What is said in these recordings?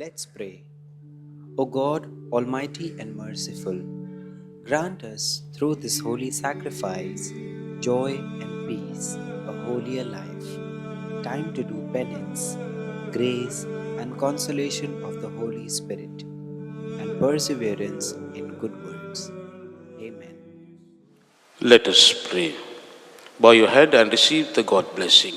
Let's pray. O God, Almighty and merciful, grant us through this holy sacrifice joy and peace, a holier life, time to do penance, grace, and consolation of the Holy Spirit, and perseverance in good works. Amen. Let us pray. Bow your head and receive the God blessing.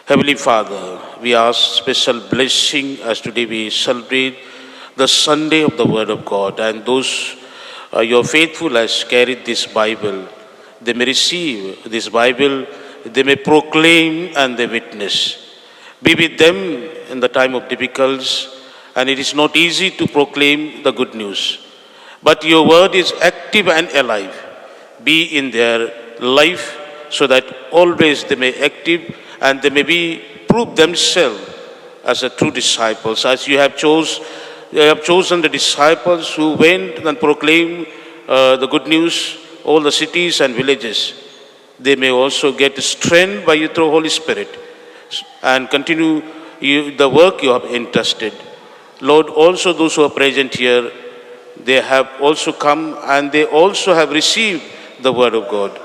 Heavenly Father, we ask special blessing as today we celebrate the Sunday of the Word of God, and those your faithful has carried this Bible, they may receive this Bible, they may proclaim and they witness. Be with them in the time of difficulties, and it is not easy to proclaim the good news. But your word is active and alive. Be in their life so that always they may active and they may be prove themselves as a true disciples, as you have chosen the disciples who went and proclaimed the good news all the cities and villages. They may also get strength by you through Holy Spirit and continue the work you have entrusted. Lord, also those who are present here, they have also come and they also have received the Word of God.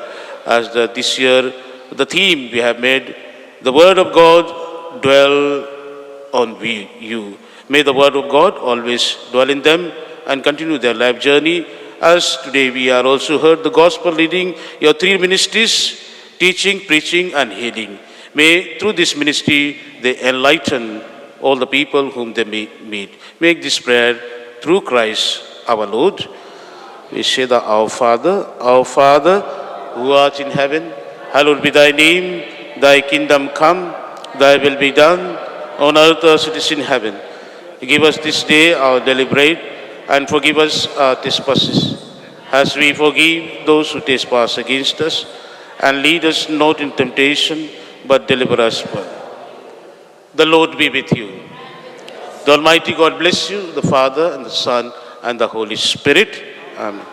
As this year, the theme we have made, the Word of God dwell on you. May the Word of God always dwell in them and continue their life journey. As today we are also heard the gospel leading your three ministries, teaching, preaching, and healing. May through this ministry they enlighten all the people whom they meet. Make this prayer through Christ our Lord. We say that our Father, who art in heaven, hallowed be thy name, thy kingdom come, thy will be done, on earth as it is in heaven. Give us this day our daily bread, and forgive us our trespasses, as we forgive those who trespass against us. And lead us not in temptation, but deliver us from evil. The Lord be with you. The Almighty God bless you, the Father and the Son and the Holy Spirit. Amen.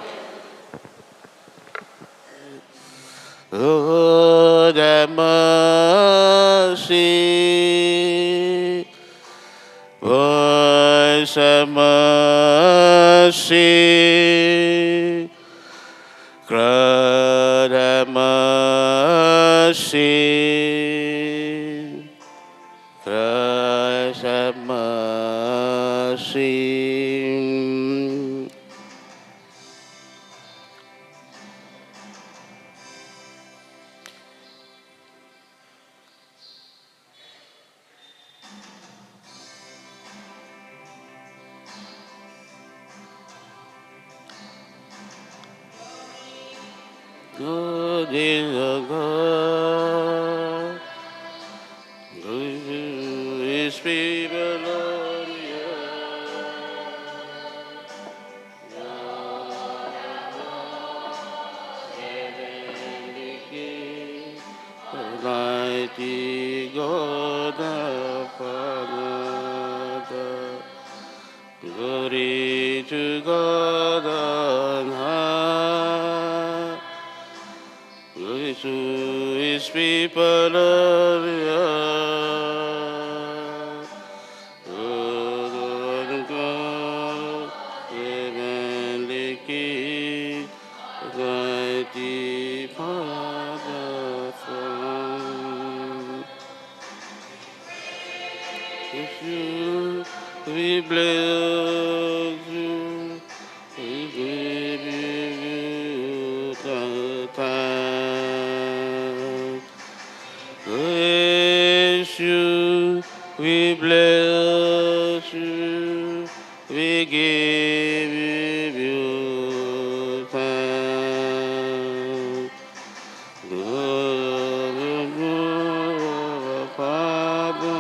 Lord have mercy. Voice have mercy. God have mercy. Christ have mercy. Good is the God, good is people on the heavenly King, Almighty God the Father. Glory to God on high. Glory to his people of the earth. Lord God, heavenly King, mighty Father from. If you, we bless you, we give you the thanks. Bless you, we bless you, we give you thanks. Lord, Father,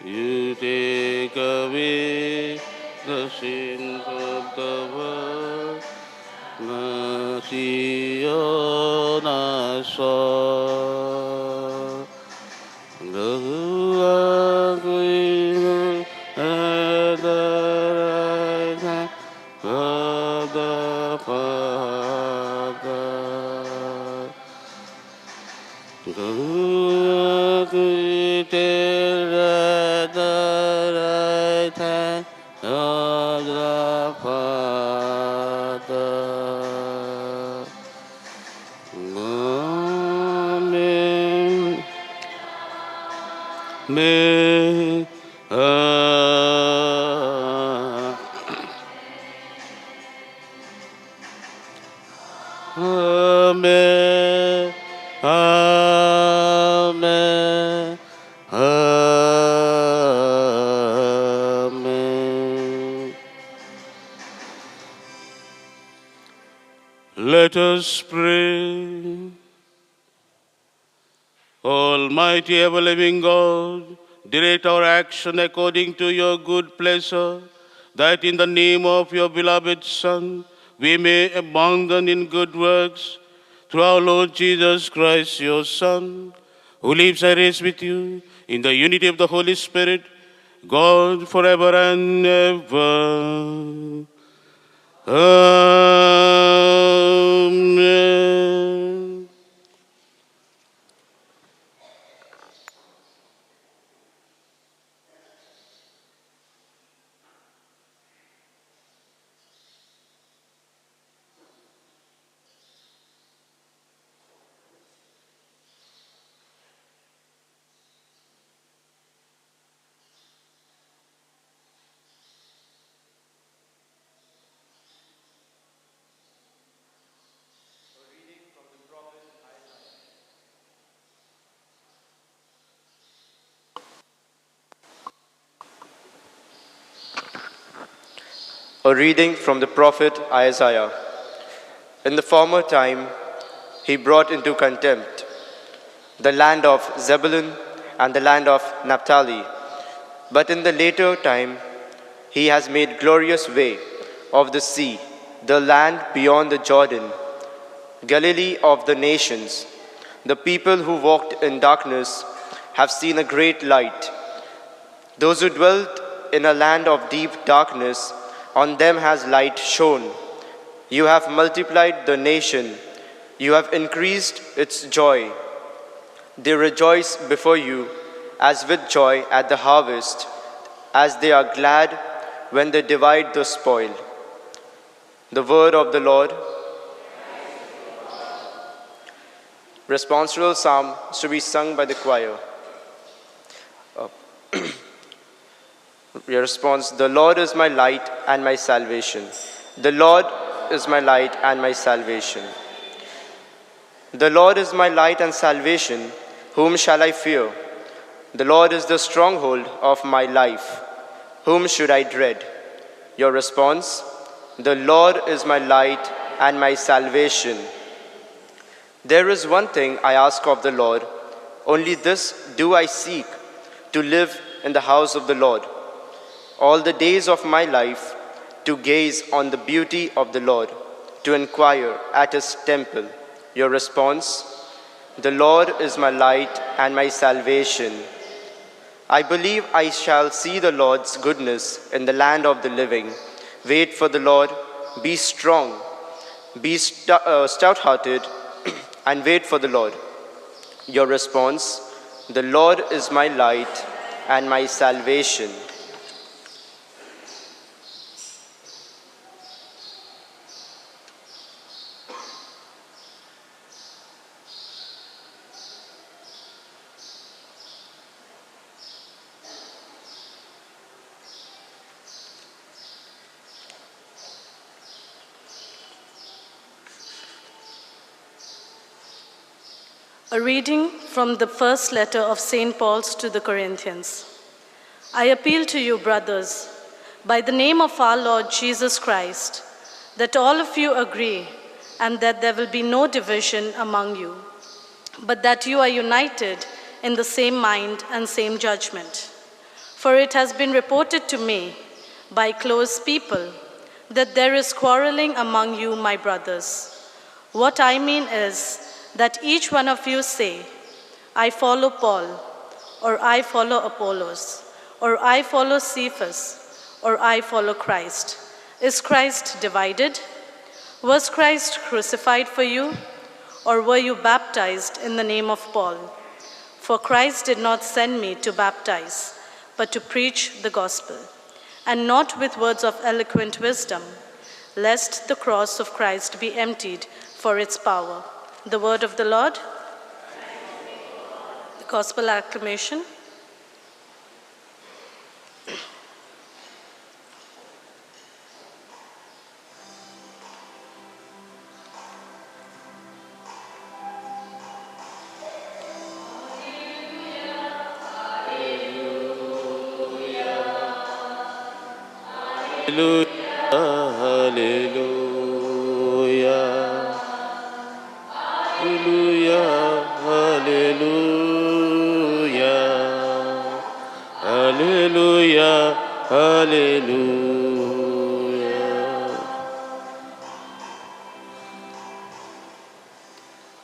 you take away the sins of the world, mercy on us all. The Queen at the right hand of the Father. Good till the right hand of the Father. Amen. Amen. Amen. Amen. Amen. Let us pray. Almighty ever-living God, direct our action according to your good pleasure, that in the name of your beloved Son, we may abound in good works, through our Lord Jesus Christ, your Son, who lives and reigns with you in the unity of the Holy Spirit, God forever and ever. Amen. A reading from the prophet Isaiah. In the former time, he brought into contempt the land of Zebulun and the land of Naphtali. But in the later time, he has made glorious way of the sea, the land beyond the Jordan, Galilee of the nations. The people who walked in darkness have seen a great light. Those who dwelt in a land of deep darkness, on them has light shone. You have multiplied the nation. You have increased its joy. They rejoice before you as with joy at the harvest, as they are glad when they divide the spoil. The word of the Lord. Responsorial psalm is to be sung by the choir. Your response: The Lord is my light and my salvation. The Lord is my light and my salvation. The Lord is my light and salvation. Whom shall I fear? The Lord is the stronghold of my life. Whom should I dread? Your response: The Lord is my light and my salvation. There is one thing I ask of the Lord, only this do I seek, to live in the house of the Lord all the days of my life, to gaze on the beauty of the Lord, to inquire at his temple. Your response: The Lord is my light and my salvation. I believe I shall see the Lord's goodness in the land of the living. Wait for the Lord, be strong, be stout-hearted, and wait for the Lord. Your response: The Lord is my light and my salvation. A reading from the first letter of St. Paul's to the Corinthians. I appeal to you, brothers, by the name of our Lord Jesus Christ, that all of you agree and that there will be no division among you, but that you are united in the same mind and same judgment. For it has been reported to me by close people that there is quarreling among you, my brothers. What I mean is that each one of you say, I follow Paul, or I follow Apollos, or I follow Cephas, or I follow Christ. Is Christ divided? Was Christ crucified for you? or were you baptized in the name of Paul? For Christ did not send me to baptize, but to preach the gospel, and not with words of eloquent wisdom, lest the cross of Christ be emptied for its power. The word of the Lord. The gospel acclamation. Hallelujah, hallelujah, hallelujah, hallelujah, hallelujah.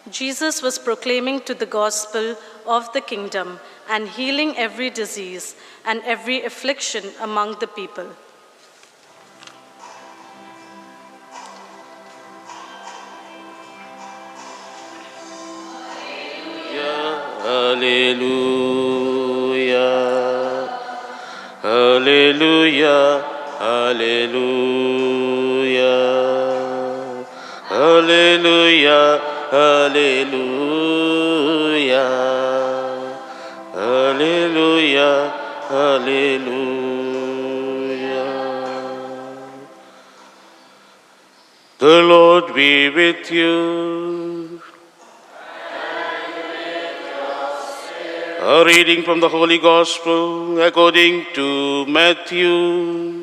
Jesus was proclaiming to the gospel of the kingdom and healing every disease and every affliction among the people. Hallelujah, hallelujah, hallelujah, hallelujah, hallelujah, hallelujah, hallelujah. The Lord be with you. A reading from the Holy Gospel according to Matthew.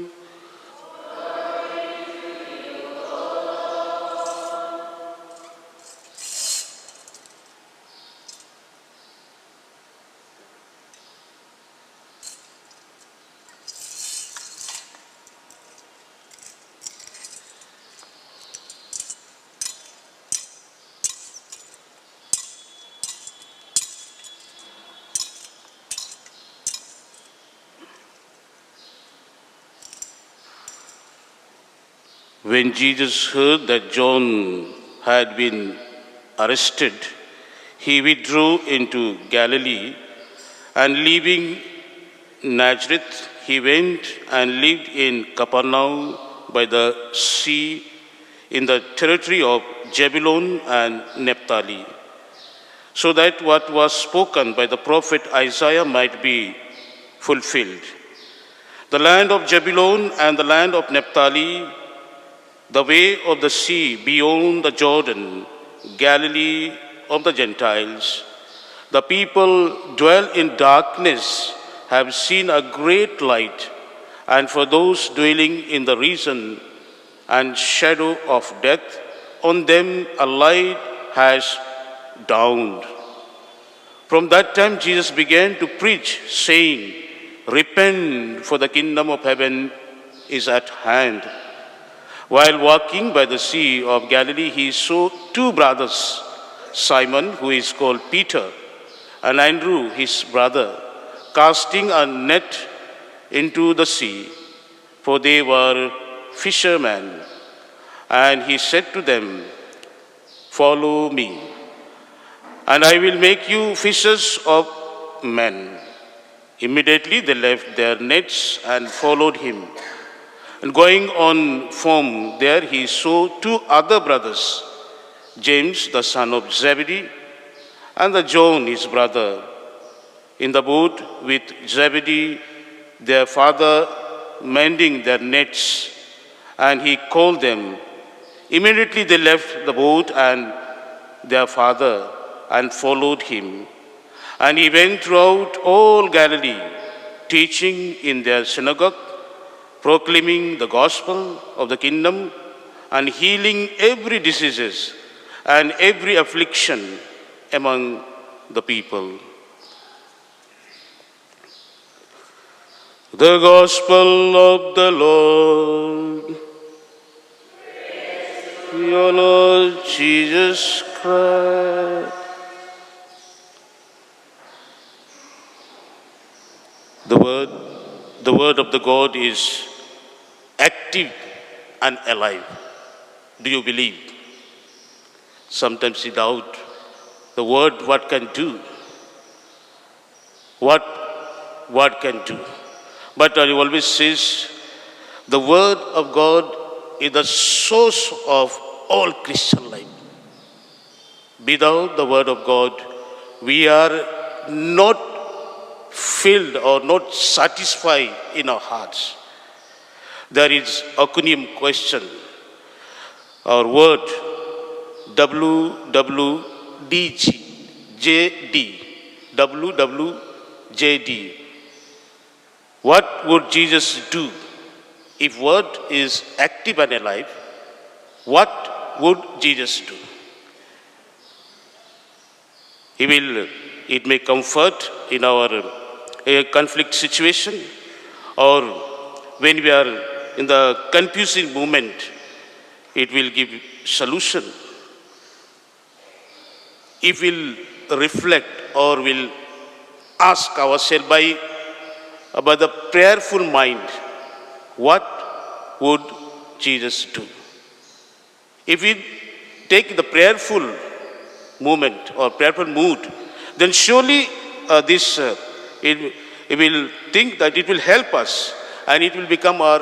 When Jesus heard that John had been arrested, he withdrew into Galilee, and leaving Nazareth, he went and lived in Capernaum by the sea in the territory of Zebulun and Naphtali, so that what was spoken by the prophet Isaiah might be fulfilled. The land of Zebulun and the land of Naphtali, the way of the sea beyond the Jordan, Galilee of the Gentiles. The people dwell in darkness have seen a great light, and for those dwelling in the region and shadow of death, on them a light has dawned. From that time Jesus began to preach, saying, "Repent, for the kingdom of heaven is at hand." While walking by the Sea of Galilee, he saw two brothers, Simon, who is called Peter, and Andrew, his brother, casting a net into the sea, for they were fishermen. And he said to them, "Follow me, and I will make you fishers of men." Immediately they left their nets and followed him. And going on from there, he saw two other brothers, James, the son of Zebedee, and John, his brother, in the boat with Zebedee, their father, mending their nets. And he called them. Immediately they left the boat and their father and followed him. And he went throughout all Galilee, teaching in their synagogue, proclaiming the gospel of the kingdom, and healing every disease and every affliction among the people. The gospel of the Lord. Your Lord Jesus Christ. The word of the God is active and alive. Do you believe? Sometimes we doubt the word what can do. What word can do. But I always says the word of God is the source of all Christian life. Without the word of God, we are not filled or not satisfied in our hearts. There is acronym question or word WWJD, WWJD. What would Jesus do? If word is active and alive, what would Jesus do? It may comfort in our conflict situation, or when we are in the confusing moment, it will give solution. If we'll reflect or will ask ourselves by the prayerful mind, what would Jesus do? If we take the prayerful moment or prayerful mood, then surely it will think that it will help us and it will become our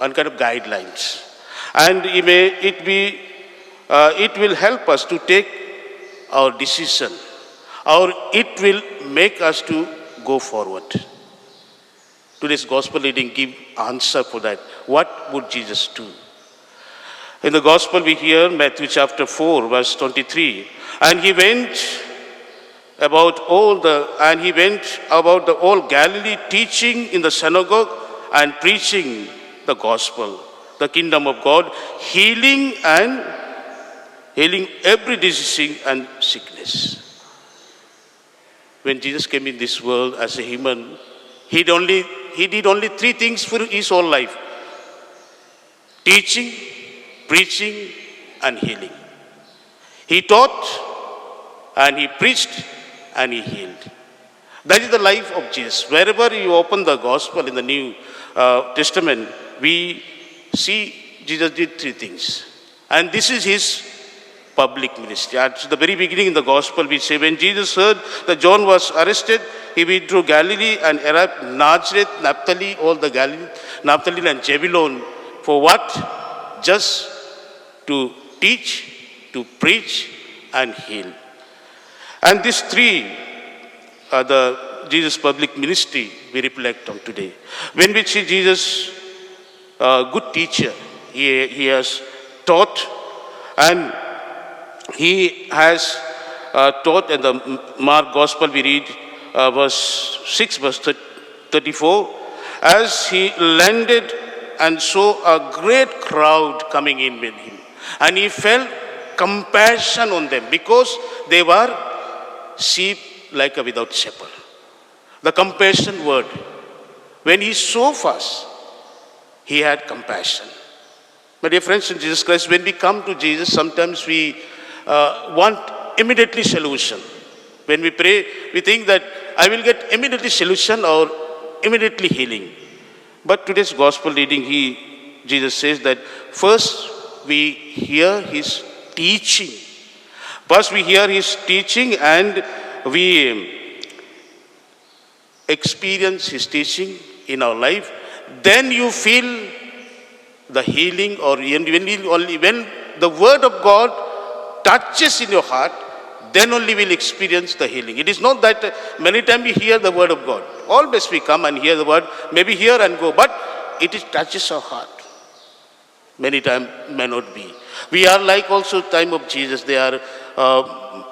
kind of guidelines. And it will help us to take our decision, or it will make us to go forward. Today's gospel reading give answer for that. What would Jesus do? In the gospel we hear Matthew chapter 4 verse 23, and he went about all the whole Galilee, teaching in the synagogue and preaching the gospel, the kingdom of God, healing every disease and sickness. When Jesus came in this world as a human, he did only three things for his whole life: teaching, preaching, and healing. He taught, and he preached, and he healed. That is the life of Jesus. Wherever you open the gospel in the New Testament, we see Jesus did three things. And this is his public ministry. At the very beginning in the gospel, we say, when Jesus heard that John was arrested, he withdrew Galilee and arrived Nazareth, Naphtali, all the Galilee, Naphtali and Zebulun. For what? Just to teach, to preach, and heal. And these three are the Jesus' public ministry we reflect on today. When we see Jesus, good teacher, he has taught, and he has taught in the Mark Gospel we read verse 6, verse 34, as he landed and saw a great crowd coming in with him. And he felt compassion on them because they were sheep like a without shepherd. The compassion word. When he saw first, he had compassion. My dear friends in Jesus Christ, when we come to Jesus, sometimes we want immediately solution. When we pray, we think that I will get immediately solution or immediately healing. But today's gospel reading, Jesus says that first we hear his teaching. First we hear his teaching and we experience his teaching in our life. Then you feel the healing, or when the word of God touches in your heart, then only we'll experience the healing. It is not that many times we hear the word of God. Always we come and hear the word, maybe hear and go, but it touches our heart. Many times may not be. We are like also time of Jesus, they are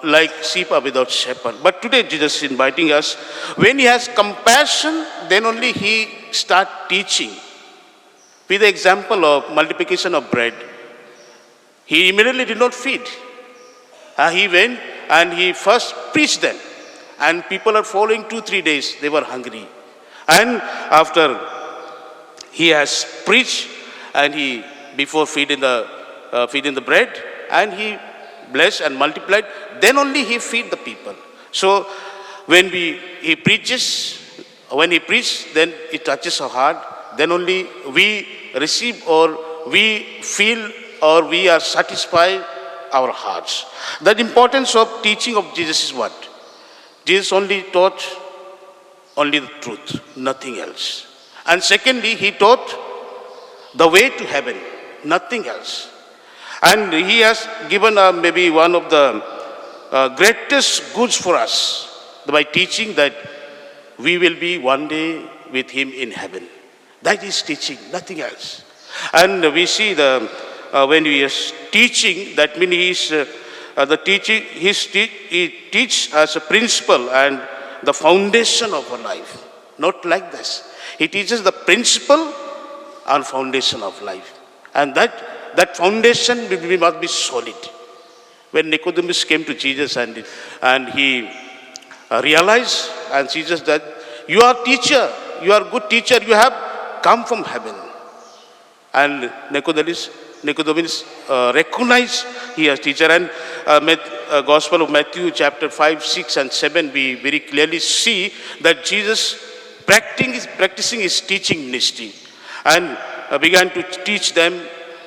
like sheep are without shepherd. But today Jesus is inviting us, when he has compassion, then only he start teaching. With the example of multiplication of bread, he immediately did not feed. He went and he first preached them. And people are following 2-3 days, they were hungry. And after he has preached and he, before feeding the bread, and he blessed and multiplied, then only he feed the people. So when he preaches, then it touches our heart, then only we receive or we feel or we are satisfied our hearts. The importance of teaching of Jesus is what? Jesus only taught only the truth, nothing else. And secondly, he taught the way to heaven, nothing else. And he has given maybe one of the greatest goods for us by teaching that we will be one day with him in heaven. That is teaching, nothing else. And we see when he is teaching, that means he is the teaching. He teaches as a principle and the foundation of our life. Not like this. He teaches the principle and foundation of life, and that foundation must be solid. When Nicodemus came to Jesus and he realized, and Jesus that you are teacher, you are good teacher, you have come from heaven. And Nicodemus recognized he as teacher. And Gospel of Matthew chapter 5, 6 and 7, we very clearly see that Jesus practicing his teaching ministry and began to teach them.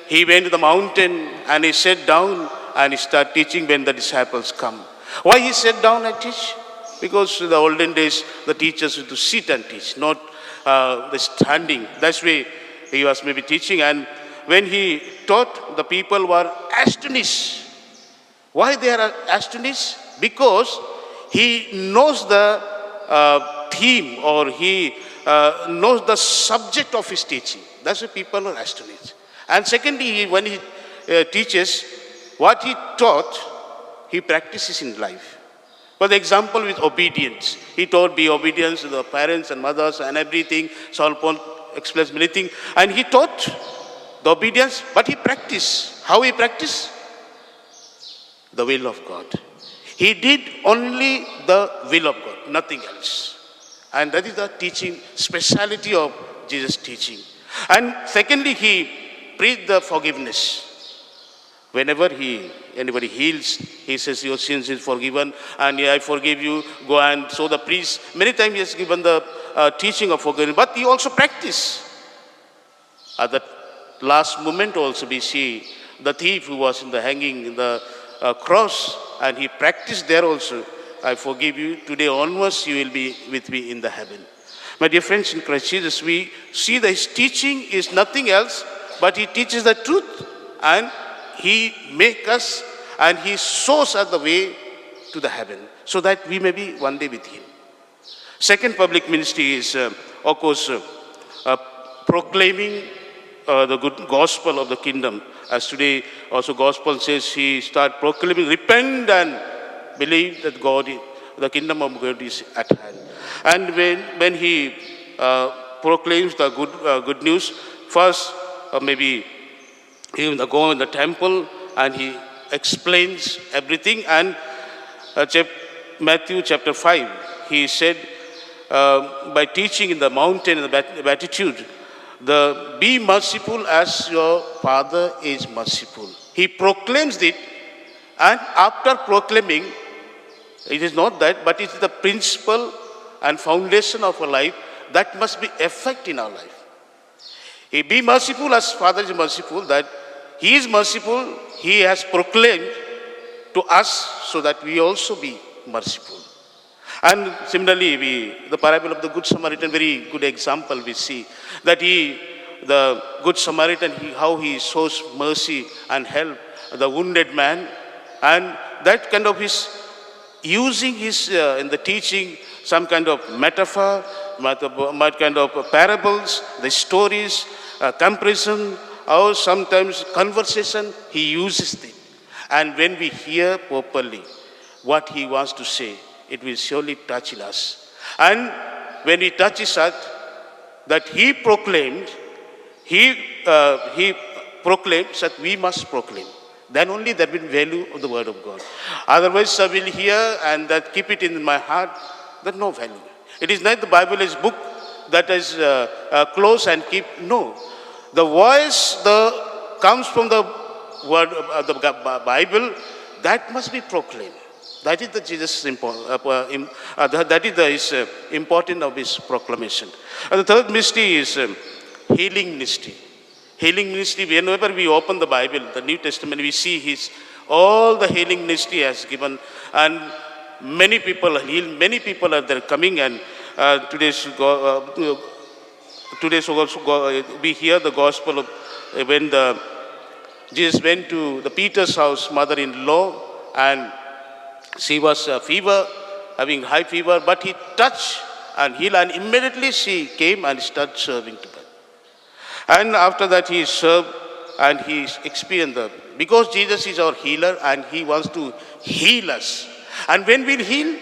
He went to the mountain and he sat down and he started teaching when the disciples come. Why he sat down and teach? Because in the olden days, the teachers used to sit and teach, not the standing. That's why he was maybe teaching. And when he taught, the people were astonished. Why they are astonished? Because he knows the theme, or he knows the subject of his teaching. That's why people are astonished. And secondly, when he teaches, what he taught, he practices in life. For the example with obedience, he taught be obedience to the parents and mothers and everything. Saul Paul explains many things. And he taught the obedience, but he practiced. How he practiced? The will of God. He did only the will of God, nothing else. And that is the teaching, speciality of Jesus' teaching. And secondly, he preached the forgiveness. Whenever anybody heals, he says, your sins is forgiven, and I forgive you, go. And so the priest, many times he has given the teaching of forgiveness, but he also practiced. At the last moment also we see the thief who was hanging in the cross, and he practiced there also. I forgive you, today onwards you will be with me in the heaven. My dear friends in Christ Jesus, we see that his teaching is nothing else, but he teaches the truth, and he makes us, and he shows us the way to the heaven, so that we may be one day with him. Second public ministry is, of course, proclaiming the good gospel of the kingdom. As today also gospel says, he start proclaiming, repent and believe that the kingdom of God is at hand. And when he proclaims the good news, first maybe he will go in the temple and he explains everything. And Matthew chapter 5, he said, by teaching in the mountain, in the beatitude, be merciful as your Father is merciful. He proclaims it, and after proclaiming, it is not that, but it is the principle and foundation of our life that must be effect in our life. Be merciful as Father is merciful, that he is merciful, he has proclaimed to us so that we also be merciful. And similarly, the parable of the Good Samaritan, very good example we see, that the Good Samaritan, how he shows mercy and help the wounded man, and that kind of his using his, in the teaching, some kind of metaphor, kind of parables, the stories, comparison, or sometimes conversation, he uses it. And when we hear properly what he wants to say, it will surely touch in us. And when he touches us, that he proclaimed, he proclaims that we must proclaim. Then only there will be value of the word of God. Otherwise, I will hear and that keep it in my heart, there's no value. It is not the Bible is book that is close and keep. No. The voice comes from the word of the Bible, that must be proclaimed. That is the Jesus that is the important of his proclamation. And the third mystery is healing ministry. Healing ministry, whenever we open the Bible, the New Testament, we see his all the healing ministry has given, and many people healed, many people are there coming, and today's also we hear the gospel of when Jesus went to the Peter's house, mother-in-law, and she was fever, having high fever, but he touched and healed, and immediately she came and started serving to them. And after that he served and he experienced the, because Jesus is our healer and he wants to heal us. And when we heal,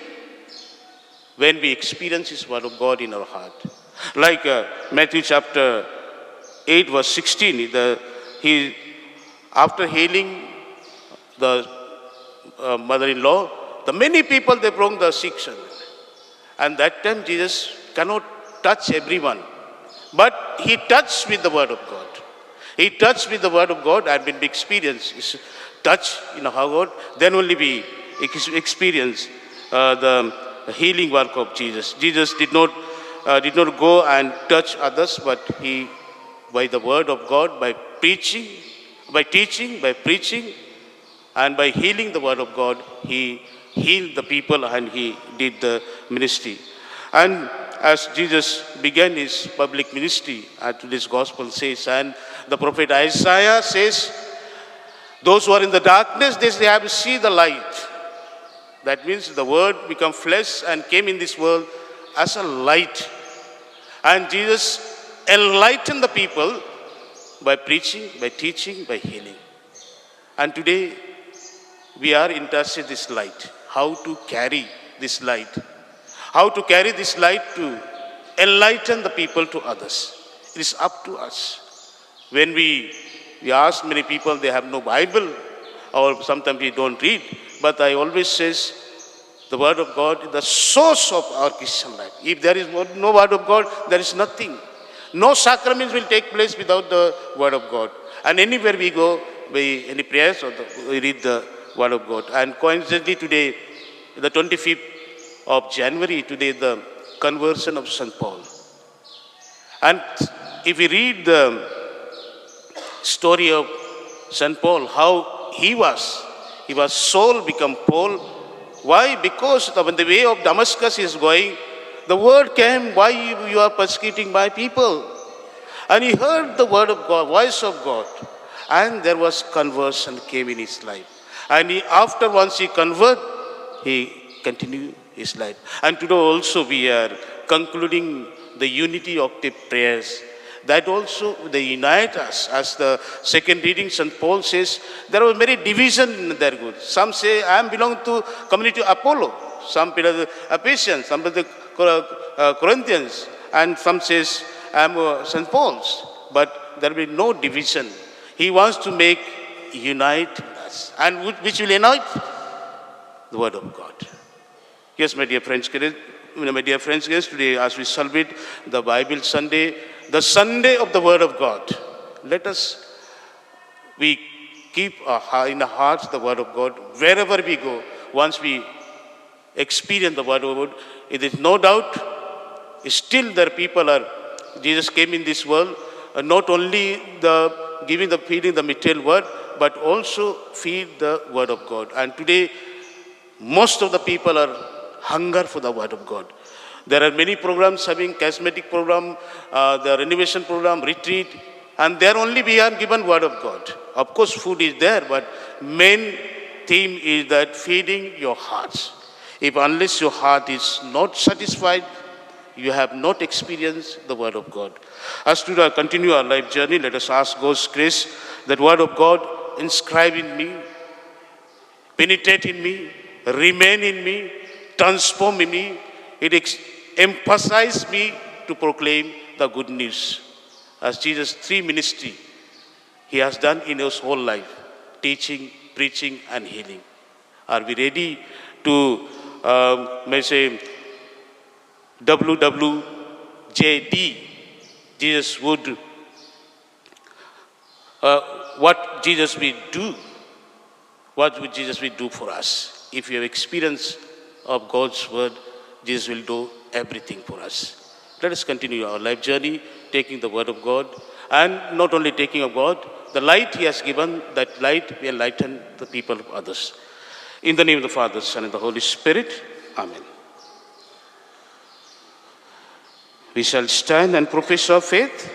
when we experience his word of God in our heart. Like Matthew chapter 8 verse 16, he after healing the mother-in-law, the many people they brought the sick son. And that time Jesus cannot touch everyone. But he touched with the word of God. He touched with the word of God, and when we experience his touch in our God, then only we experience the healing work of Jesus. Jesus did not go and touch others, but he, by the word of God, by preaching, by teaching, by preaching, and by healing the word of God, he healed the people and he did the ministry. And as Jesus began his public ministry, today's gospel says, and the prophet Isaiah says, those who are in the darkness, they have to see the light. That means the word became flesh and came in this world as a light. And Jesus enlightened the people by preaching, by teaching, by healing. And today, we are interested in this light. How to carry this light. How to carry this light to enlighten the people to others. It is up to us. When we ask many people, they have no Bible, or sometimes we don't read. But I always says, the word of God is the source of our Christian life. If there is no word of God, there is nothing. No sacraments will take place without the word of God. And anywhere we go, any prayers, we read the word of God. And coincidentally today, the 25th of January, today the conversion of St. Paul. And if we read the story of St. Paul, how he was Saul become Paul. Why? Because when the way of Damascus is going, the word came, why you are persecuting my people? And he heard the word of God, voice of God. And there was conversion came in his life. And once he convert, he continued his life. And today also we are concluding the unity octave prayers. That also they unite us. As the second reading, St. Paul says, there was many division in their good. Some say, I belong to community Apollo. Some belong to Ephesians, some belong to Corinthians. And some says, I am St. Paul's. But there will be no division. He wants to make unite us. And which will unite? The word of God. Yes, my dear friends, today as we celebrate the Bible Sunday, the Sunday of the Word of God, let us, we keep in our hearts the Word of God wherever we go. Once we experience the Word of God, it is no doubt, still there people are, Jesus came in this world, not only feeding the material word, but also feed the Word of God. And today, most of the people are hunger for the word of God. There are many programs having charismatic program, the renovation program, retreat, and there only we are given word of God. Of course, food is there, but main theme is that feeding your hearts. If unless your heart is not satisfied, you have not experienced the word of God. As to continue our life journey, let us ask God's grace that word of God inscribe in me, penetrate in me, remain in me, transform me. It emphasizes me to proclaim the good news. As Jesus' 3 ministry, he has done in his whole life, teaching, preaching, and healing. Are we ready to, say, WWJD? Jesus would, what Jesus will do? What would Jesus will do for us? If you have experience of God's word, Jesus will do everything for us. Let us continue our life journey, taking the word of God, and not only taking of God, The light he has given, that light will enlighten the people of others. In the name of the Father, Son, and the Holy Spirit. Amen. We shall stand and profess our faith.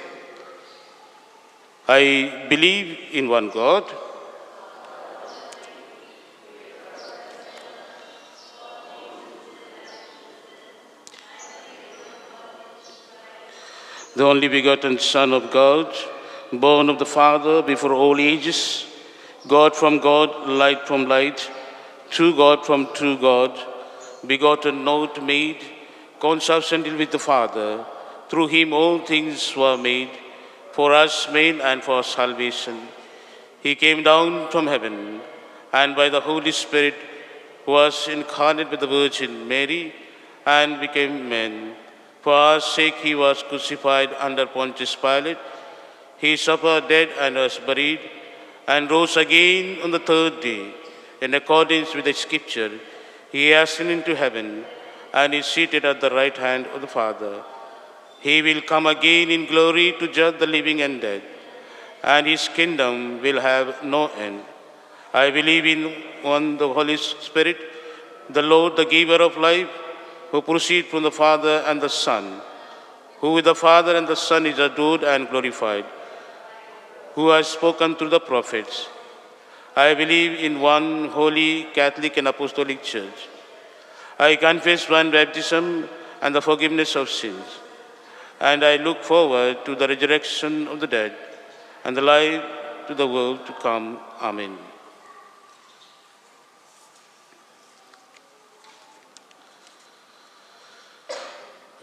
I believe in one God, the only begotten Son of God, born of the Father before all ages, God from God, light from light, true God from true God, begotten, not made, consubstantial with the Father. Through him all things were made, for us made and for salvation. He came down from heaven, and by the Holy Spirit was incarnate with the Virgin Mary, and became man. For our sake he was crucified under Pontius Pilate. He suffered, dead, and was buried, and rose again on the third day. In accordance with the Scripture, he ascended into heaven, and is seated at the right hand of the Father. He will come again in glory to judge the living and dead, and his kingdom will have no end. I believe in one, the Holy Spirit, the Lord, the giver of life, who proceeds from the Father and the Son, who with the Father and the Son is adored and glorified, who has spoken through the prophets. I believe in one holy, Catholic, and Apostolic Church. I confess one baptism and the forgiveness of sins. And I look forward to the resurrection of the dead and the life to the world to come. Amen.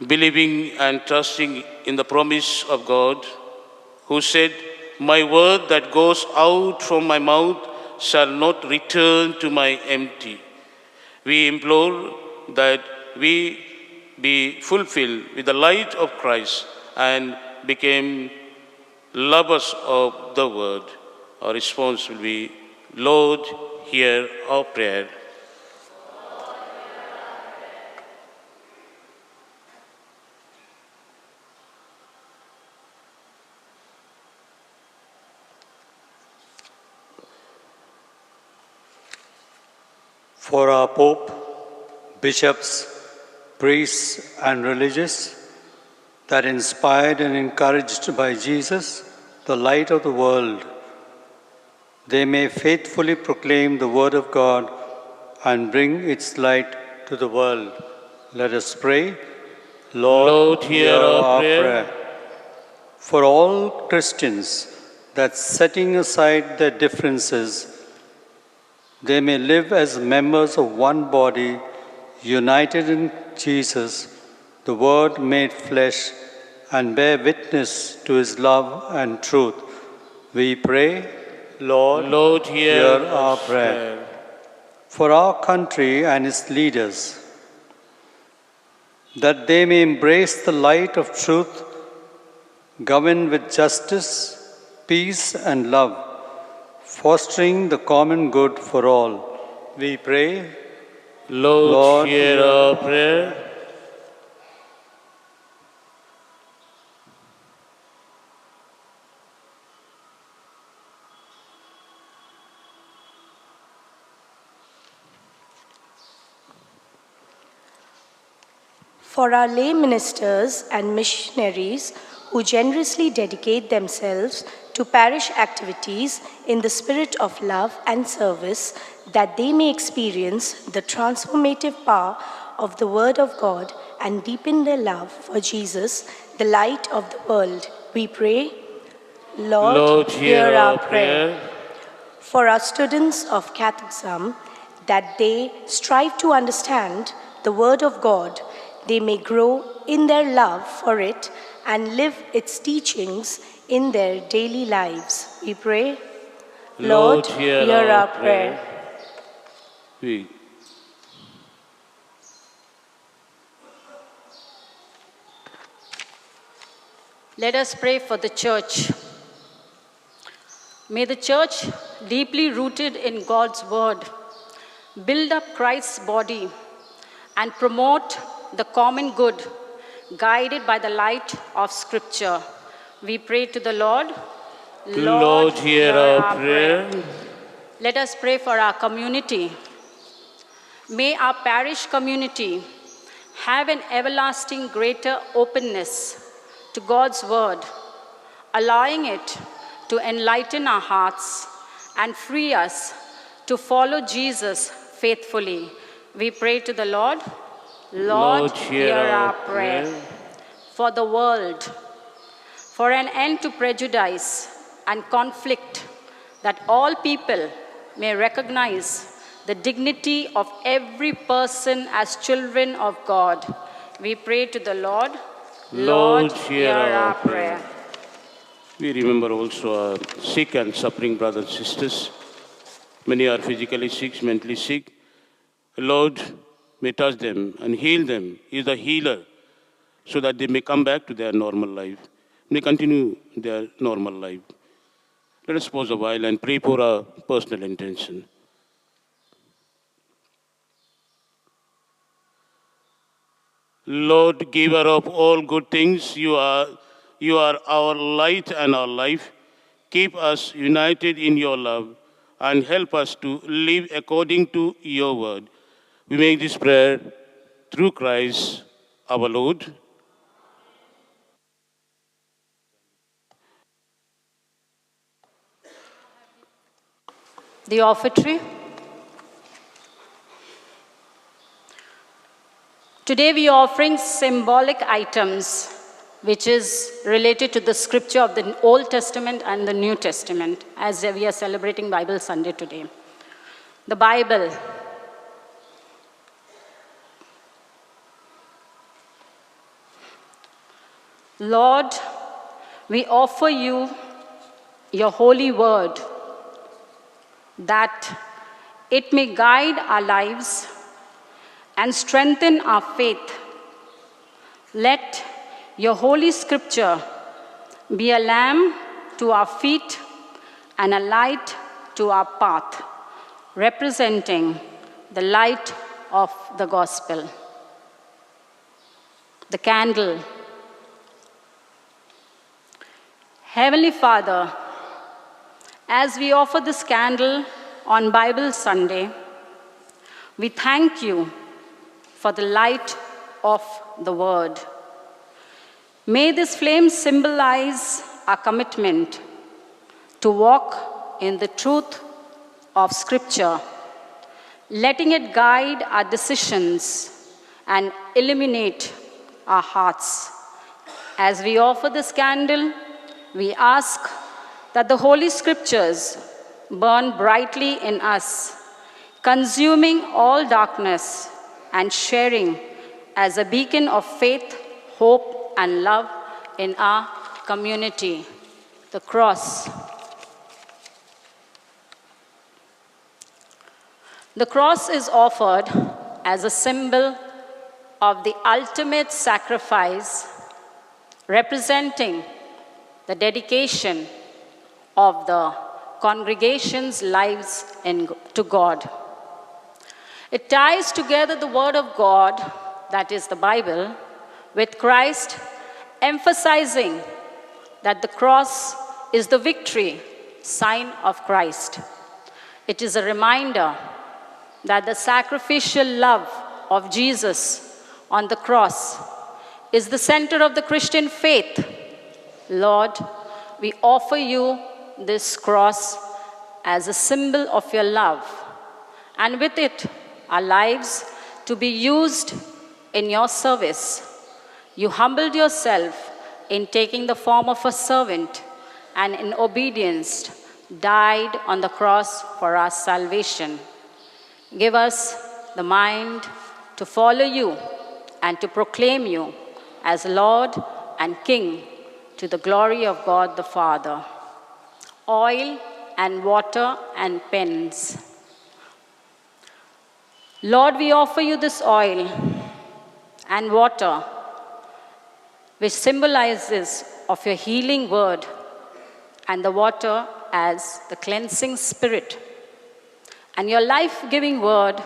Believing and trusting in the promise of God, who said, "My word that goes out from my mouth shall not return to my empty," we implore that we be fulfilled with the light of Christ and became lovers of the word. Our response will be, Lord, hear our prayer. For our Pope, bishops, priests, and religious, that inspired and encouraged by Jesus, the light of the world, they may faithfully proclaim the word of God and bring its light to the world. Let us pray. Lord, hear our prayer. For all Christians, that setting aside their differences, they may live as members of one body, united in Jesus, the Word made flesh, and bear witness to his love and truth. We pray, Lord, hear our prayer. For our country and its leaders, that they may embrace the light of truth, govern with justice, peace, and love, fostering the common good for all. We pray, Lord, hear our prayer. For our lay ministers and missionaries who generously dedicate themselves to parish activities in the spirit of love and service, that they may experience the transformative power of the Word of God and deepen their love for Jesus, the light of the world. We pray, Lord, hear our prayer. For our students of Catechism, that they strive to understand the Word of God, they may grow in their love for it and live its teachings in their daily lives. We pray, Lord, hear our prayer. Let us pray for the Church. May the Church, deeply rooted in God's Word, build up Christ's body and promote the common good, guided by the light of Scripture. We pray to the Lord. Lord, hear our prayer. Let us pray for our community. May our parish community have an everlasting greater openness to God's word, allowing it to enlighten our hearts and free us to follow Jesus faithfully. We pray to the Lord. Lord, hear our prayer. For the world, for an end to prejudice and conflict, that all people may recognize the dignity of every person as children of God. We pray to the Lord. Lord, hear our prayer. We remember also our sick and suffering brothers and sisters. Many are physically sick, mentally sick. Lord, may touch them and heal them. He is the healer, so that they may come back to their normal life, may continue their normal life. Let us pause a while and pray for our personal intention. Lord, giver of all good things, you are our light and our life. Keep us united in your love and help us to live according to your word. We make this prayer through Christ our Lord. The offertory. Today we are offering symbolic items which is related to the scripture of the Old Testament and the New Testament, as we are celebrating Bible Sunday today. The Bible. Lord, we offer you your holy word, that it may guide our lives and strengthen our faith. Let your holy scripture be a lamp to our feet and a light to our path, representing the light of the gospel. The candle. Heavenly Father, as we offer this candle on Bible Sunday, we thank you for the light of the word. May this flame symbolize our commitment to walk in the truth of Scripture, letting it guide our decisions and illuminate our hearts. As we offer this candle, we ask that the Holy Scriptures burn brightly in us, consuming all darkness and sharing as a beacon of faith, hope, and love in our community. The cross. The cross is offered as a symbol of the ultimate sacrifice, representing the dedication of the congregation's lives to God. It ties together the Word of God, that is the Bible, with Christ, emphasizing that the cross is the victory sign of Christ. It is a reminder that the sacrificial love of Jesus on the cross is the center of the Christian faith. Lord, we offer you this cross as a symbol of your love, and with it, our lives to be used in your service. You humbled yourself in taking the form of a servant, and in obedience died on the cross for our salvation. Give us the mind to follow you and to proclaim you as Lord and King, to the glory of God the Father. Oil and water and pens. Lord, we offer you this oil and water, which symbolizes of your healing word, and the water as the cleansing spirit, and your life-giving word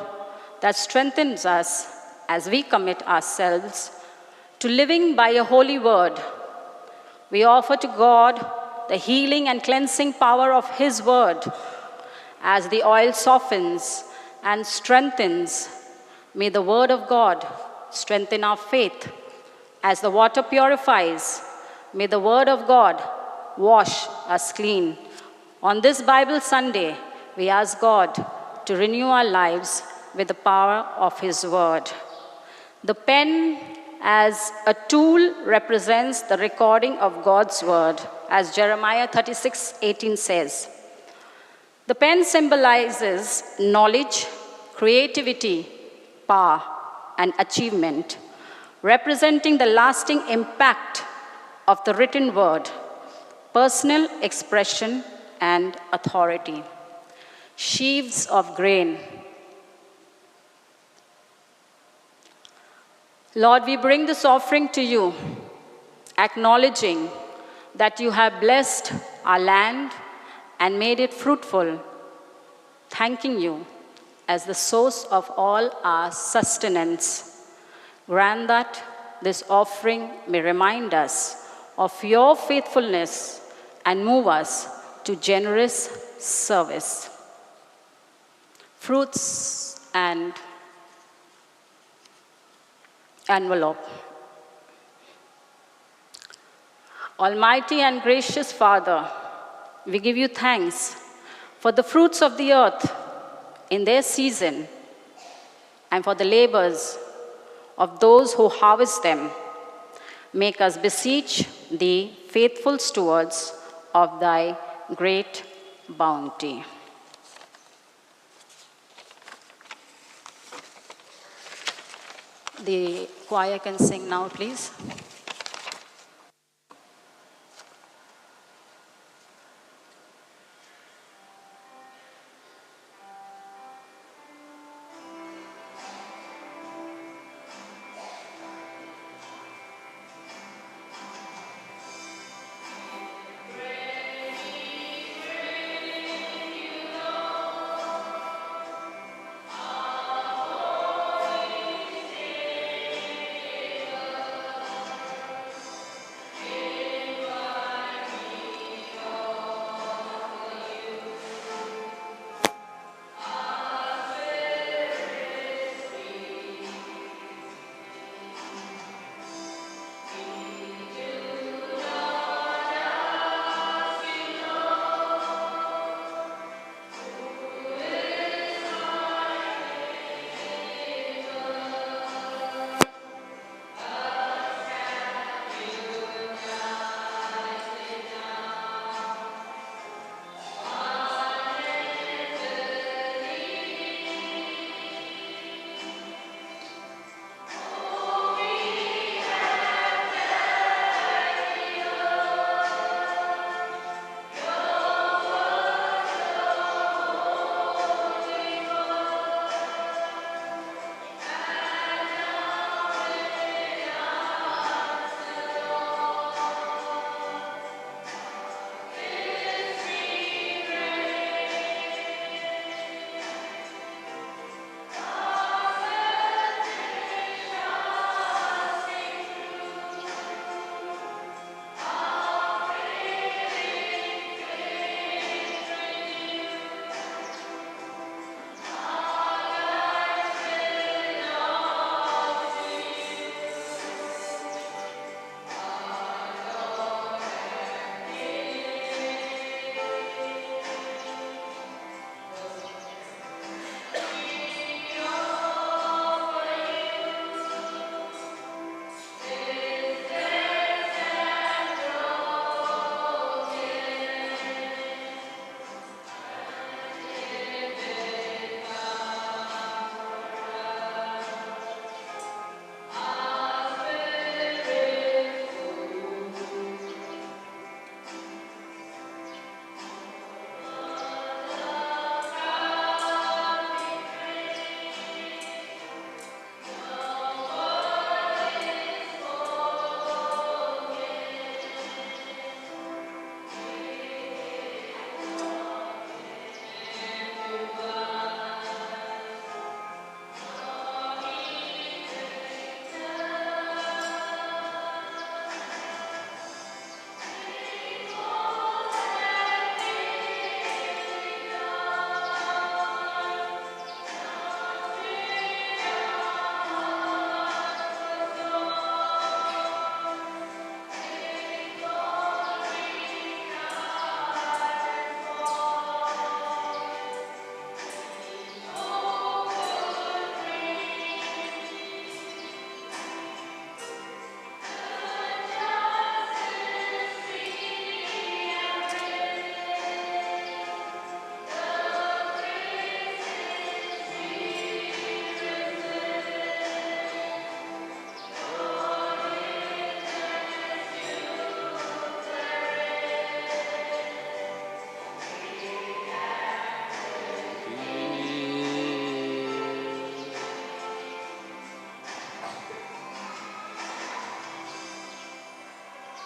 that strengthens us as we commit ourselves to living by your holy word. We offer to God the healing and cleansing power of His word. As the oil softens and strengthens, may the word of God strengthen our faith. As the water purifies, may the word of God wash us clean. On this Bible Sunday, we ask God to renew our lives with the power of His word. The pen as a tool represents the recording of God's word, as Jeremiah 36:18 says. The pen symbolizes knowledge, creativity, power, and achievement, representing the lasting impact of the written word, personal expression, and authority. Sheaves of grain. Lord, we bring this offering to you, acknowledging that you have blessed our land and made it fruitful, thanking you as the source of all our sustenance. Grant that this offering may remind us of your faithfulness and move us to generous service. Fruits and envelope. Almighty and gracious Father, we give you thanks for the fruits of the earth in their season and for the labors of those who harvest them. Make us beseech thee, faithful stewards of thy great bounty. The choir can sing now, please.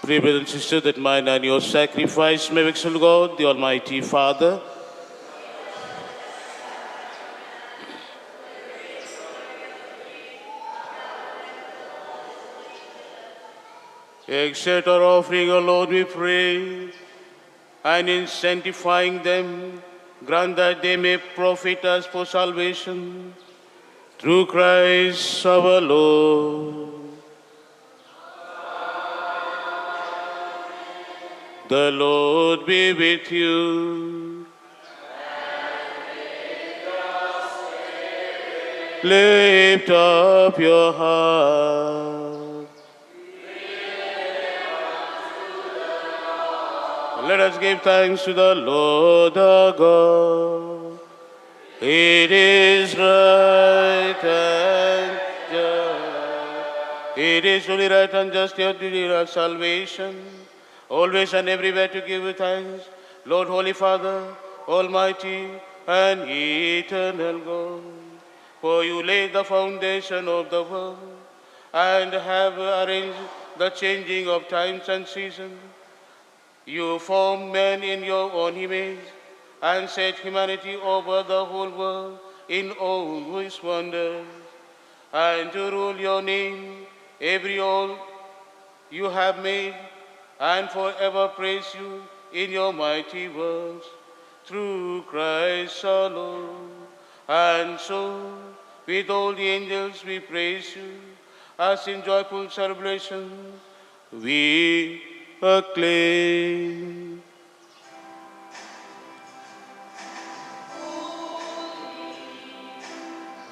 Pray, brothers and sisters, that mine and your sacrifice may exalt God, the Almighty Father. Accept our offering, O Lord, we pray, and in sanctifying them, grant that they may profit us for salvation. Through Christ our Lord. The Lord be with you. Lift up your heart. Let us give thanks to the Lord our God. It is right and just. It is only right and just to do our salvation. Always and everywhere to give you thanks, Lord, Holy Father, Almighty and eternal God. For you laid the foundation of the world and have arranged the changing of times and seasons. You formed man in your own image and set humanity over the whole world in all its wonders. And to rule your name, every all you have made, and forever praise you in your mighty works, through Christ our Lord. And so, with all the angels we praise you, as in joyful celebration we acclaim.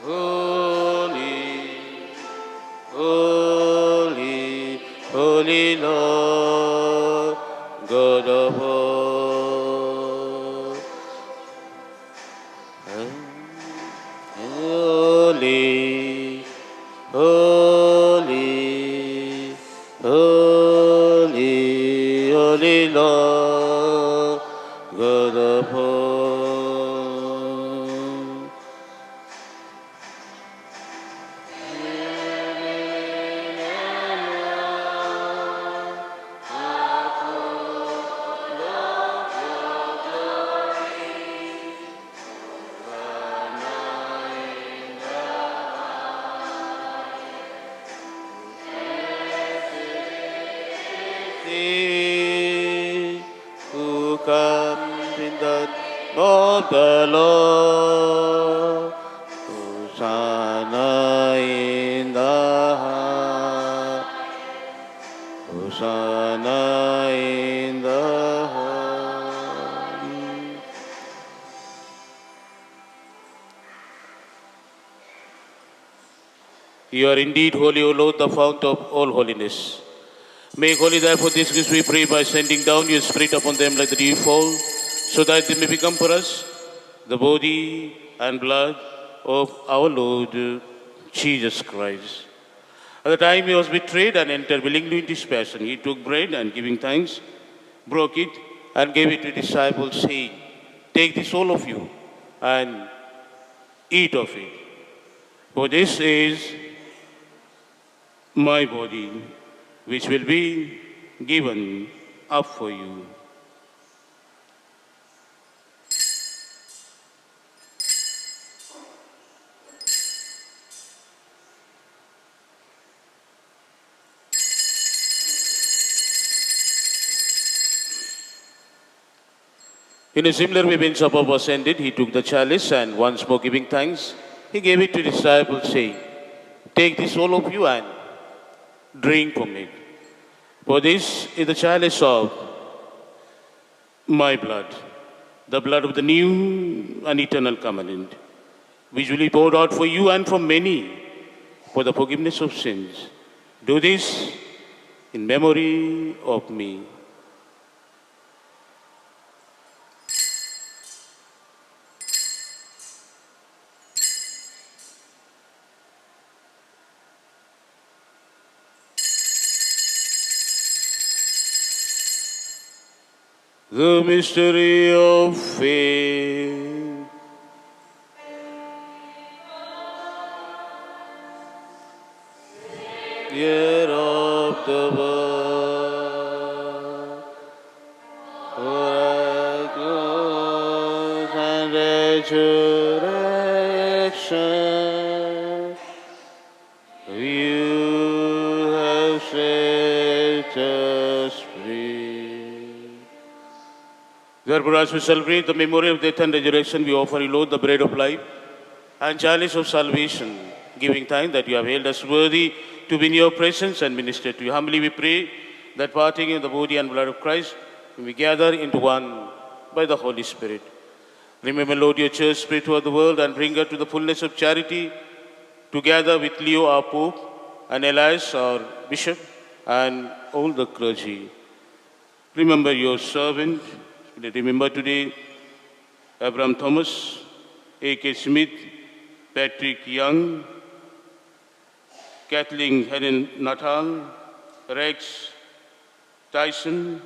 Holy, holy, holy Lord, God of all. Holy, holy, holy, holy Lord, God of all. Who comes in the name of the Lord? Hosanna in the high. Hosanna in the high. You are indeed holy, O Lord, the fount of all holiness. Make holy therefore these gifts, we pray, by sending down your Spirit upon them like the dew fall, so that they may become for us the body and blood of our Lord Jesus Christ. At the time he was betrayed and entered willingly into his passion, he took bread and giving thanks, broke it and gave it to his disciples, saying, "Take this, all of you, and eat of it. For this is my body, which will be given up for you." In a similar way, when supper was ended, he took the chalice and once more giving thanks, he gave it to his disciples, saying, "Take this, all of you, and drink from it. For this is the chalice of my blood, the blood of the new and eternal covenant, which will be poured out for you and for many for the forgiveness of sins. Do this in memory of me." The mystery of faith. Year of the world. resurrection, you have set us free. Therefore, as we celebrate the memory of death and resurrection, we offer you, Lord, the bread of life and chalice of salvation, giving thanks that you have held us worthy to be in your presence and minister to you. Humbly we pray that partaking in the body and blood of Christ, we gather into one by the Holy Spirit. Remember, Lord, your church spread throughout the world and bring her to the fullness of charity, together with Leo, our Pope, and Elias, our Bishop, and all the clergy. Remember your servant. Remember today Abraham Thomas, A.K. Smith, Patrick Young, Kathleen Helen Natal, Rex Tyson,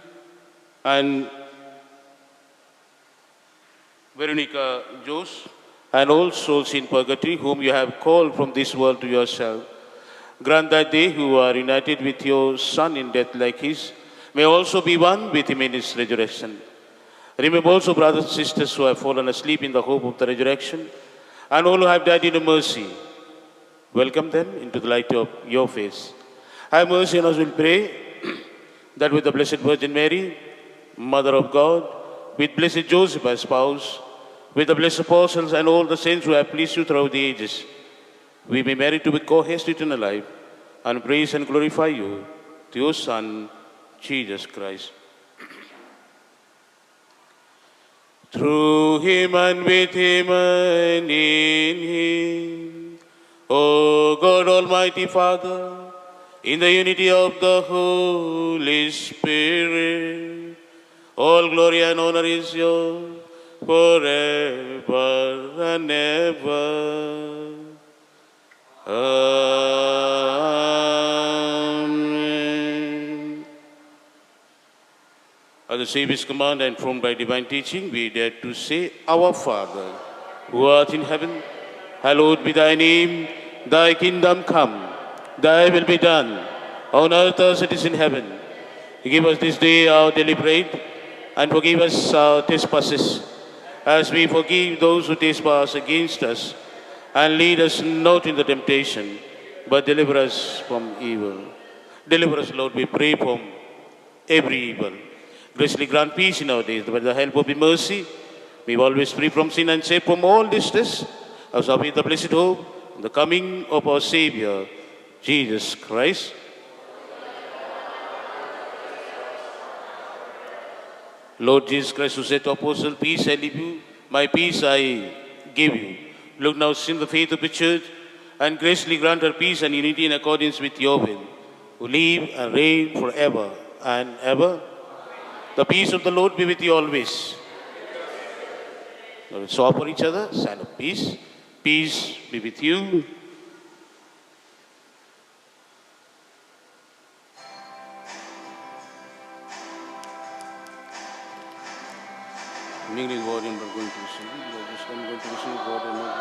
and Veronica Jose, and all souls in purgatory whom you have called from this world to yourself. Grant that they who are united with your Son in death like his may also be one with him in his resurrection. Remember also brothers and sisters who have fallen asleep in the hope of the resurrection, and all who have died in your mercy. Welcome them into the light of your face. Have mercy on us, we pray, that with the Blessed Virgin Mary, Mother of God, with blessed Joseph as spouse, with the blessed apostles and all the saints who have pleased you throughout the ages, we may merit to be co-heirs to eternal life and praise and glorify you through your Son, Jesus Christ. Through him and with him and in him, O God Almighty Father, in the unity of the Holy Spirit, all glory and honor is yours forever and ever. Amen. At the Savior's command and formed by divine teaching, we dare to say, Our Father, who art in heaven, hallowed be thy name. Thy kingdom come, thy will be done, on earth as it is in heaven. Give us this day our daily bread, and forgive us our trespasses, as we forgive those who trespass against us. And lead us not into temptation, but deliver us from evil. Deliver us, Lord, we pray, from every evil. Graciously grant peace in our days, by the help of the mercy, we always free from sin and safe from all distress, as we the blessed hope, the coming of our Savior, Jesus Christ. Lord Jesus Christ, who said to Apostle, peace I leave you, my peace I give you. Look now, in the faith of the church, and graciously grant her peace and unity in accordance with your will, who live and reign forever and ever. The peace of the Lord be with you always. Now let's offer each other a sign of peace. Peace be with you. Mingling God and we're going to receive. We are just going to receive God and not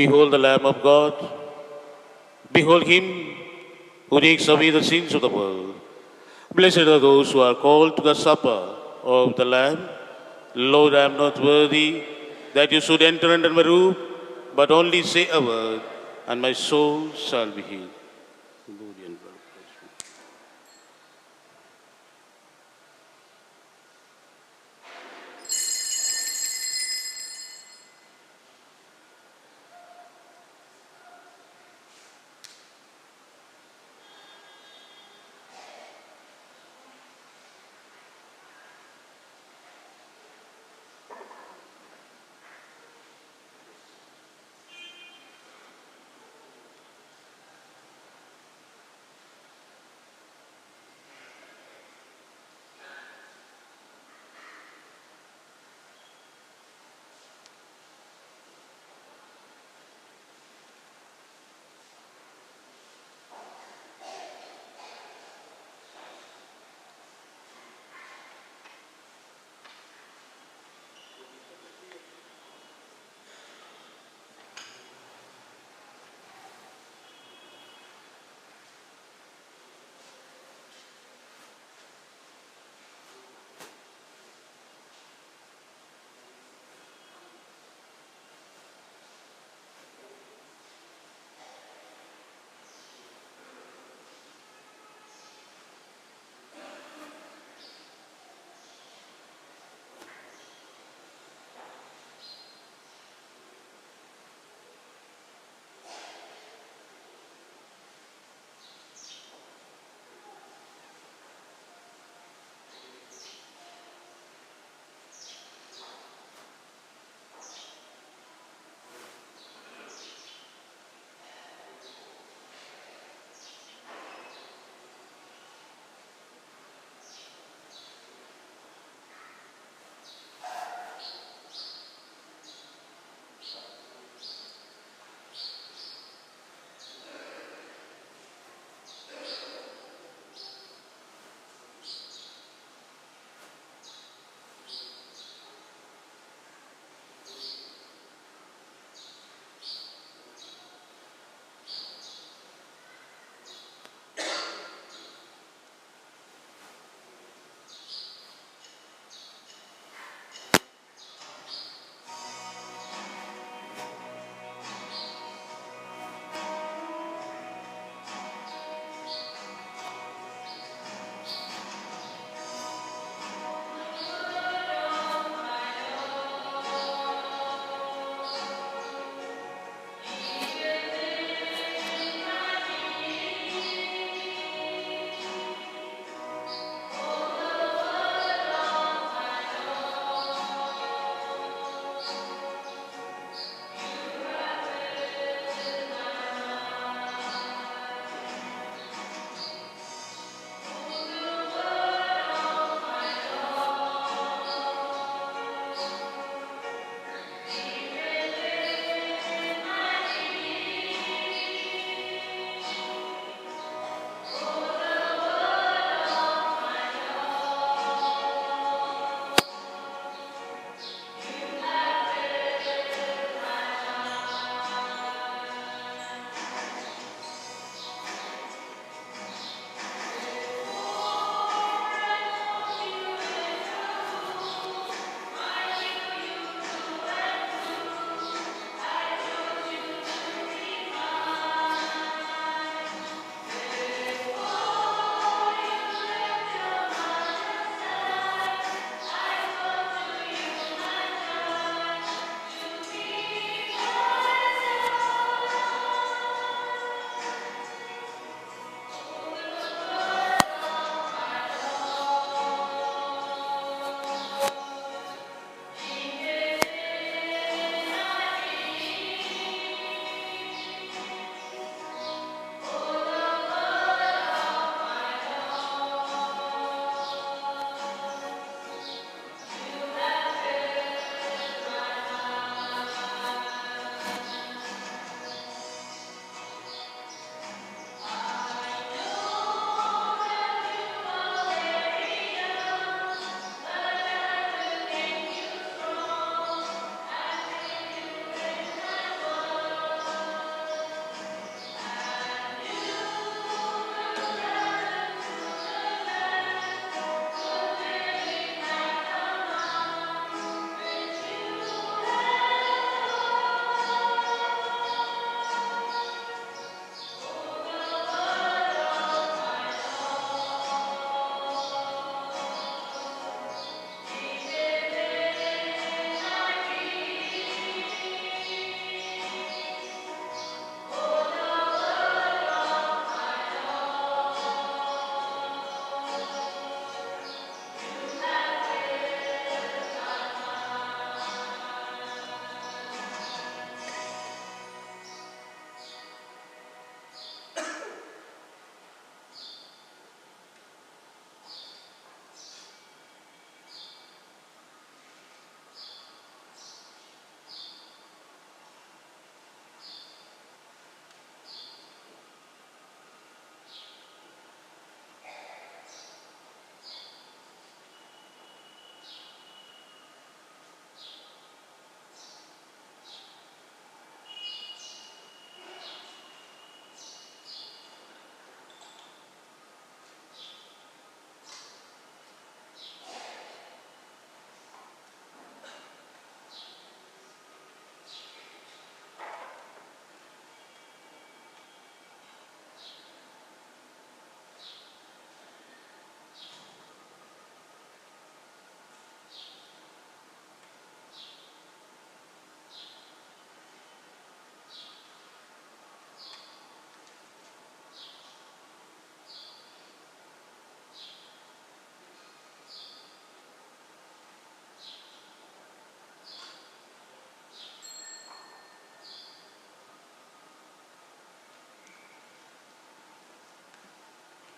Behold the Lamb of God. Behold him who takes away the sins of the world. Blessed are those who are called to the supper of the Lamb. Lord, I am not worthy that you should enter under my roof, but only say a word, and my soul shall be healed. Body and blood of Christ.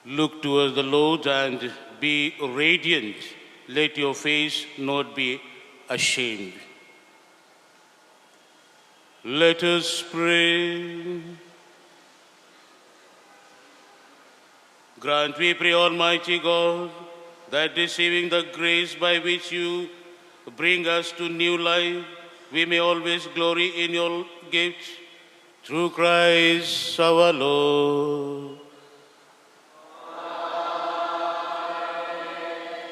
Look towards the Lord and be radiant. Let your face not be ashamed. Let us pray. Grant, we pray, Almighty God, that receiving the grace by which you bring us to new life, we may always glory in your gifts. Through Christ our Lord.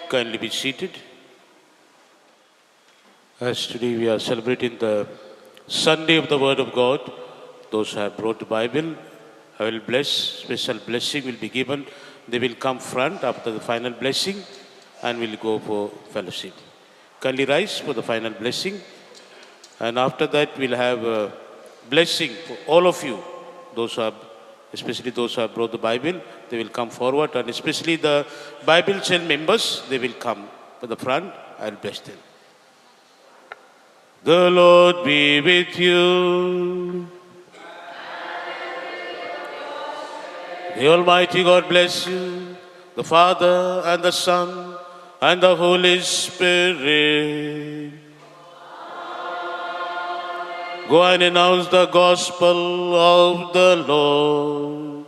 Kindly be seated. As today we are celebrating the Sunday of the Word of God, those who have brought the Bible, I will bless, special blessing will be given. They will come front after the final blessing and will go for fellowship. Kindly rise for the final blessing. And after that we'll have a blessing for all of you, those who have, especially those who have brought the Bible, they will come forward, and especially the Bible cell members, they will come to the front. I'll bless them. The Lord be with you. The Almighty God bless you, the Father and the Son and the Holy Spirit. Go and announce the gospel of the Lord.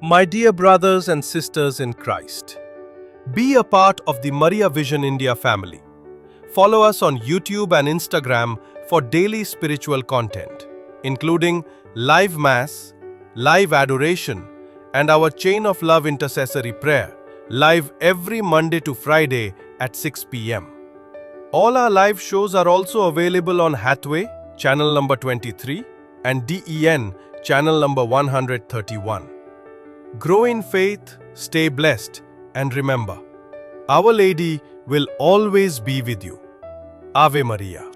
My dear brothers and sisters in Christ, be a part of the Maria Vision India family. Follow us on YouTube and Instagram for daily spiritual content, including live mass, live adoration, and our Chain of Love intercessory prayer, live every Monday to Friday at 6 p.m. All our live shows are also available on Hathway, channel number 23, and DEN, channel number 131. Grow in faith, stay blessed, and remember, Our Lady will always be with you. Ave Maria.